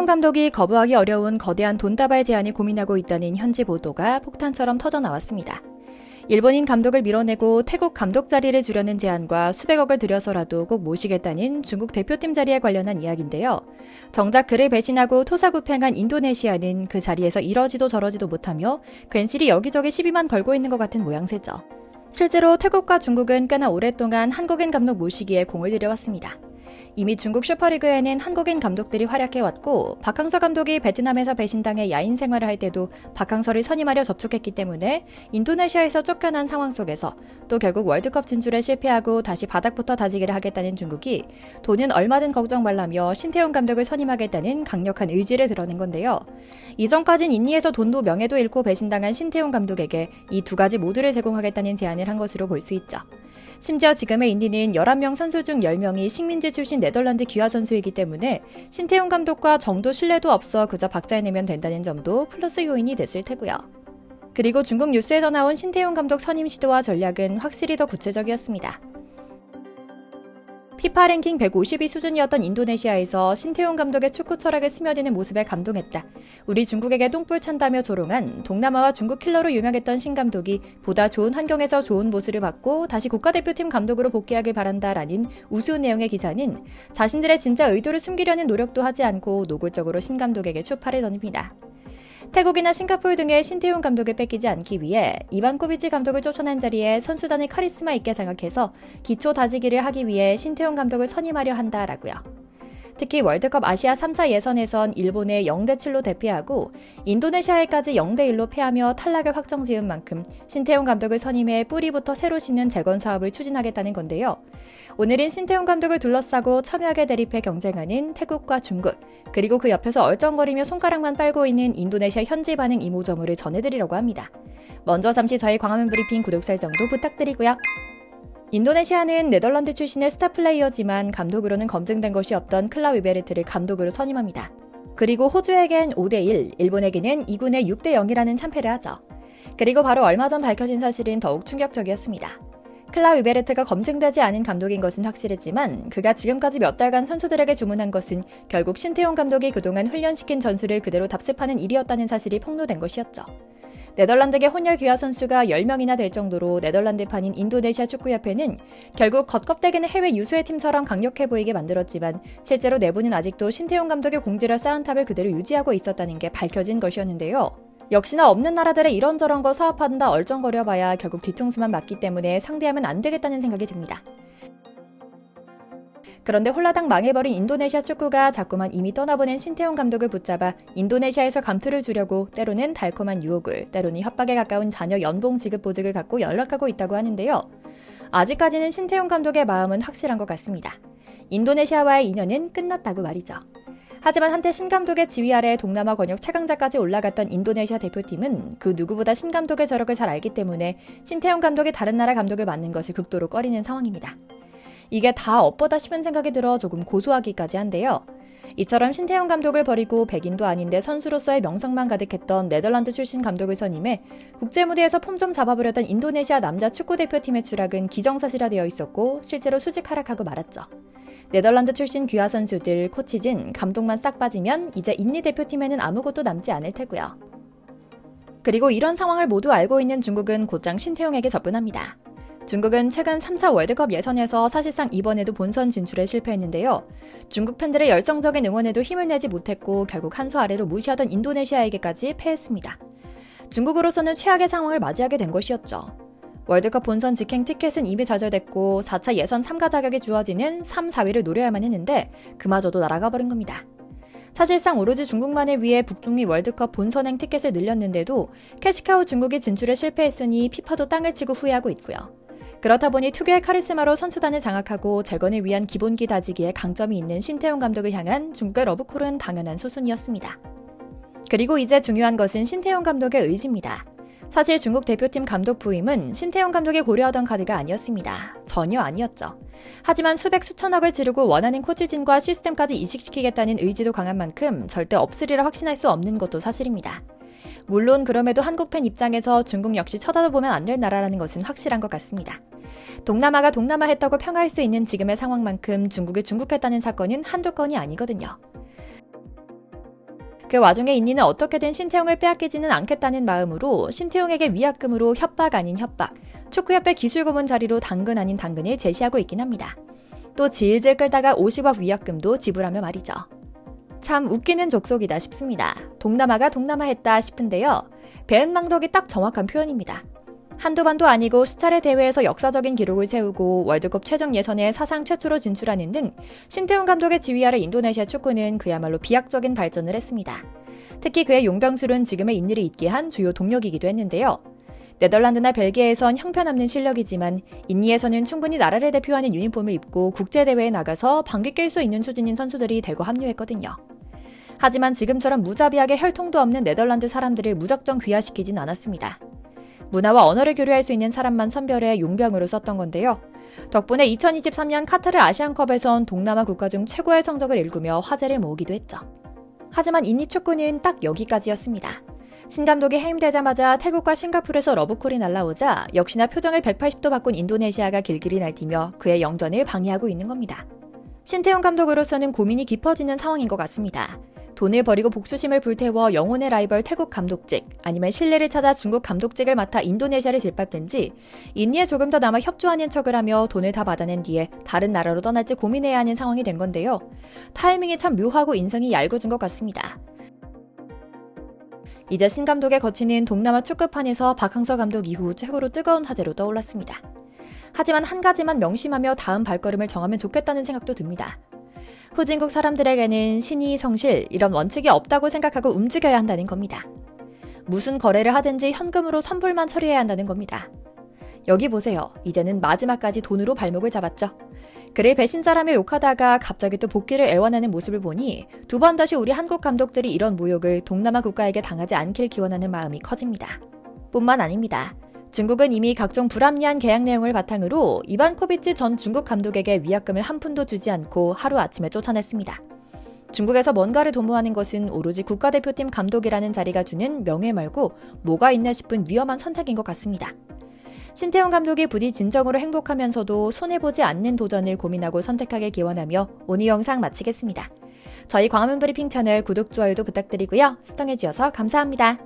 신태용 감독이 거부하기 어려운 거대한 돈다발 제안을 고민하고 있다는 현지 보도가 폭탄처럼 터져나왔습니다. 일본인 감독을 밀어내고 태국 감독 자리를 주려는 제안과 수백억을 들여서라도 꼭 모시겠다는 중국 대표팀 자리에 관련한 이야기인데요. 정작 그를 배신하고 토사구팽한 인도네시아는 그 자리에서 이러지도 저러지도 못하며 괜시리 여기저기 시비만 걸고 있는 것 같은 모양새죠. 실제로 태국과 중국은 꽤나 오랫동안 한국인 감독 모시기에 공을 들여왔습니다. 이미 중국 슈퍼리그에는 한국인 감독들이 활약해왔고 박항서 감독이 베트남에서 배신당해 야인 생활을 할 때도 박항서를 선임하려 접촉했기 때문에 인도네시아에서 쫓겨난 상황 속에서 또 결국 월드컵 진출에 실패하고 다시 바닥부터 다지기를 하겠다는 중국이 돈은 얼마든 걱정 말라며 신태용 감독을 선임하겠다는 강력한 의지를 드러낸 건데요. 이전까진 인니에서 돈도 명예도 잃고 배신당한 신태용 감독에게 이 두 가지 모두를 제공하겠다는 제안을 한 것으로 볼 수 있죠. 심지어 지금의 인디는 11명 선수 중 10명이 식민지 출신 네덜란드 귀화 선수이기 때문에 신태용 감독과 정도 신뢰도 없어 그저 박자해내면 된다는 점도 플러스 요인이 됐을 테고요. 그리고 중국 뉴스에서 나온 신태용 감독 선임 시도와 전략은 확실히 더 구체적이었습니다. 피파 랭킹 150위 수준이었던 인도네시아에서 신태용 감독의 축구 철학을 스며드는 모습에 감동했다. 우리 중국에게 똥불 찬다며 조롱한 동남아와 중국 킬러로 유명했던 신 감독이 보다 좋은 환경에서 좋은 모습을 받고 다시 국가대표팀 감독으로 복귀하길 바란다라는 우스운 내용의 기사는 자신들의 진짜 의도를 숨기려는 노력도 하지 않고 노골적으로 신 감독에게 추파를 던집니다. 태국이나 싱가포르 등의 신태용 감독을 뺏기지 않기 위해 이반 꼬비지 감독을 쫓아낸 자리에 선수단을 카리스마 있게 장악해서 기초 다지기를 하기 위해 신태용 감독을 선임하려 한다라고요. 특히 월드컵 아시아 3차 예선에선 일본에 0대7로 대패하고 인도네시아에까지 0대1로 패하며 탈락을 확정지은 만큼 신태용 감독을 선임해 뿌리부터 새로 심는 재건 사업을 추진하겠다는 건데요. 오늘은 신태용 감독을 둘러싸고 첨예하게 대립해 경쟁하는 태국과 중국, 그리고 그 옆에서 얼쩡거리며 손가락만 빨고 있는 인도네시아 현지 반응 이모저모를 전해드리려고 합니다. 먼저 잠시 저희 광화문 브리핑 구독 설정도 부탁드리고요. 인도네시아는 네덜란드 출신의 스타 플레이어지만 감독으로는 검증된 것이 없던 클라 위베르트를 감독으로 선임합니다. 그리고 호주에겐 5대1, 일본에게는 2군에 6대0이라는 참패를 하죠. 그리고 바로 얼마 전 밝혀진 사실은 더욱 충격적이었습니다. 클라 위베르트가 검증되지 않은 감독인 것은 확실했지만 그가 지금까지 몇 달간 선수들에게 주문한 것은 결국 신태용 감독이 그동안 훈련시킨 전술을 그대로 답습하는 일이었다는 사실이 폭로된 것이었죠. 네덜란드계 혼혈 귀화 선수가 10명이나 될 정도로 네덜란드판인 인도네시아 축구협회는 결국 겉껍데기는 해외 유수의 팀처럼 강력해 보이게 만들었지만 실제로 내부는 아직도 신태용 감독의 공들여 쌓은 탑을 그대로 유지하고 있었다는 게 밝혀진 것이었는데요. 역시나 없는 나라들의 이런저런 거 사업한다 얼쩡거려봐야 결국 뒤통수만 맞기 때문에 상대하면 안 되겠다는 생각이 듭니다. 그런데 홀라당 망해버린 인도네시아 축구가 자꾸만 이미 떠나보낸 신태용 감독을 붙잡아 인도네시아에서 감투를 주려고 때로는 달콤한 유혹을, 때로는 협박에 가까운 자녀 연봉 지급 보직을 갖고 연락하고 있다고 하는데요. 아직까지는 신태용 감독의 마음은 확실한 것 같습니다. 인도네시아와의 인연은 끝났다고 말이죠. 하지만 한때 신 감독의 지휘 아래 동남아 권역 최강자까지 올라갔던 인도네시아 대표팀은 그 누구보다 신 감독의 저력을 잘 알기 때문에 신태용 감독이 다른 나라 감독을 맡는 것을 극도로 꺼리는 상황입니다. 이게 다 엇보다 싶은 생각이 들어 조금 고소하기까지 한데요. 이처럼 신태용 감독을 버리고 백인도 아닌데 선수로서의 명성만 가득했던 네덜란드 출신 감독을 선임해 국제무대에서 폼 좀 잡아보려던 인도네시아 남자 축구대표팀의 추락은 기정사실화되어 있었고 실제로 수직 하락하고 말았죠. 네덜란드 출신 귀화 선수들, 코치진, 감독만 싹 빠지면 이제 인니 대표팀에는 아무것도 남지 않을 테고요. 그리고 이런 상황을 모두 알고 있는 중국은 곧장 신태용에게 접근합니다. 중국은 최근 3차 월드컵 예선에서 사실상 이번에도 본선 진출에 실패했는데요. 중국 팬들의 열성적인 응원에도 힘을 내지 못했고 결국 한 수 아래로 무시하던 인도네시아에게까지 패했습니다. 중국으로서는 최악의 상황을 맞이하게 된 것이었죠. 월드컵 본선 직행 티켓은 이미 좌절됐고 4차 예선 참가 자격이 주어지는 3, 4위를 노려야만 했는데 그마저도 날아가 버린 겁니다. 사실상 오로지 중국만을 위해 북중미 월드컵 본선행 티켓을 늘렸는데도 캐시카우 중국이 진출에 실패했으니 피파도 땅을 치고 후회하고 있고요. 그렇다 보니 특유의 카리스마로 선수단을 장악하고 재건을 위한 기본기 다지기에 강점이 있는 신태용 감독을 향한 중국의 러브콜은 당연한 수순이었습니다. 그리고 이제 중요한 것은 신태용 감독의 의지입니다. 사실 중국 대표팀 감독 부임은 신태용 감독이 고려하던 카드가 아니었습니다. 전혀 아니었죠. 하지만 수백 수천억을 지르고 원하는 코치진과 시스템까지 이식시키겠다는 의지도 강한 만큼 절대 없으리라 확신할 수 없는 것도 사실입니다. 물론 그럼에도 한국 팬 입장에서 중국 역시 쳐다도 보면 안 될 나라라는 것은 확실한 것 같습니다. 동남아가 동남아했다고 평가할 수 있는 지금의 상황만큼 중국이 중국했다는 사건은 한두 건이 아니거든요. 그 와중에 인니는 어떻게든 신태용을 빼앗기지는 않겠다는 마음으로 신태용에게 위약금으로 협박 아닌 협박, 축구협회 기술고문 자리로 당근 아닌 당근을 제시하고 있긴 합니다. 또 질질 끌다가 50억 위약금도 지불하며 말이죠. 참 웃기는 족속이다 싶습니다. 동남아가 동남아했다 싶은데요. 배은망덕이 딱 정확한 표현입니다. 한두 번도 아니고 수차례 대회에서 역사적인 기록을 세우고 월드컵 최종 예선에 사상 최초로 진출하는 등 신태용 감독의 지휘 아래 인도네시아 축구는 그야말로 비약적인 발전을 했습니다. 특히 그의 용병술은 지금의 인니를 잇게 한 주요 동력이기도 했는데요. 네덜란드나 벨기에에선 형편없는 실력이지만 인니에서는 충분히 나라를 대표하는 유니폼을 입고 국제대회에 나가서 방귀 낄 수 있는 수준인 선수들이 대거 합류했거든요. 하지만 지금처럼 무자비하게 혈통도 없는 네덜란드 사람들을 무작정 귀화시키진 않았습니다. 문화와 언어를 교류할 수 있는 사람만 선별해 용병으로 썼던 건데요. 덕분에 2023년 카타르 아시안컵에선 동남아 국가 중 최고의 성적을 일구며 화제를 모으기도 했죠. 하지만 인니 축구는 딱 여기까지였습니다. 신 감독이 해임되자마자 태국과 싱가포르에서 러브콜이 날라오자 역시나 표정을 180도 바꾼 인도네시아가 길길이 날뛰며 그의 영전을 방해하고 있는 겁니다. 신태용 감독으로서는 고민이 깊어지는 상황인 것 같습니다. 돈을 버리고 복수심을 불태워 영혼의 라이벌 태국 감독직, 아니면 신뢰를 찾아 중국 감독직을 맡아 인도네시아를 짓밟든지 인니에 조금 더 남아 협조하는 척을 하며 돈을 다 받아낸 뒤에 다른 나라로 떠날지 고민해야 하는 상황이 된 건데요. 타이밍이 참 묘하고 인성이 얇아진 것 같습니다. 이제 신 감독의 거치는 동남아 축구판에서 박항서 감독 이후 최고로 뜨거운 화제로 떠올랐습니다. 하지만 한 가지만 명심하며 다음 발걸음을 정하면 좋겠다는 생각도 듭니다. 후진국 사람들에게는 신의, 성실 이런 원칙이 없다고 생각하고 움직여야 한다는 겁니다. 무슨 거래를 하든지 현금으로 선불만 처리해야 한다는 겁니다. 여기 보세요. 이제는 마지막까지 돈으로 발목을 잡았죠. 그를 배신자라며 욕하다가 갑자기 또 복귀를 애원하는 모습을 보니 두 번 다시 우리 한국 감독들이 이런 모욕을 동남아 국가에게 당하지 않길 기원하는 마음이 커집니다. 뿐만 아닙니다. 중국은 이미 각종 불합리한 계약 내용을 바탕으로 이반코비치 전 중국 감독에게 위약금을 한 푼도 주지 않고 하루아침에 쫓아냈습니다. 중국에서 뭔가를 도모하는 것은 오로지 국가대표팀 감독이라는 자리가 주는 명예 말고 뭐가 있나 싶은 위험한 선택인 것 같습니다. 신태용 감독이 부디 진정으로 행복하면서도 손해보지 않는 도전을 고민하고 선택하길 기원하며 오늘 영상 마치겠습니다. 저희 광화문 브리핑 채널 구독, 좋아요도 부탁드리고요. 시청해주셔서 감사합니다.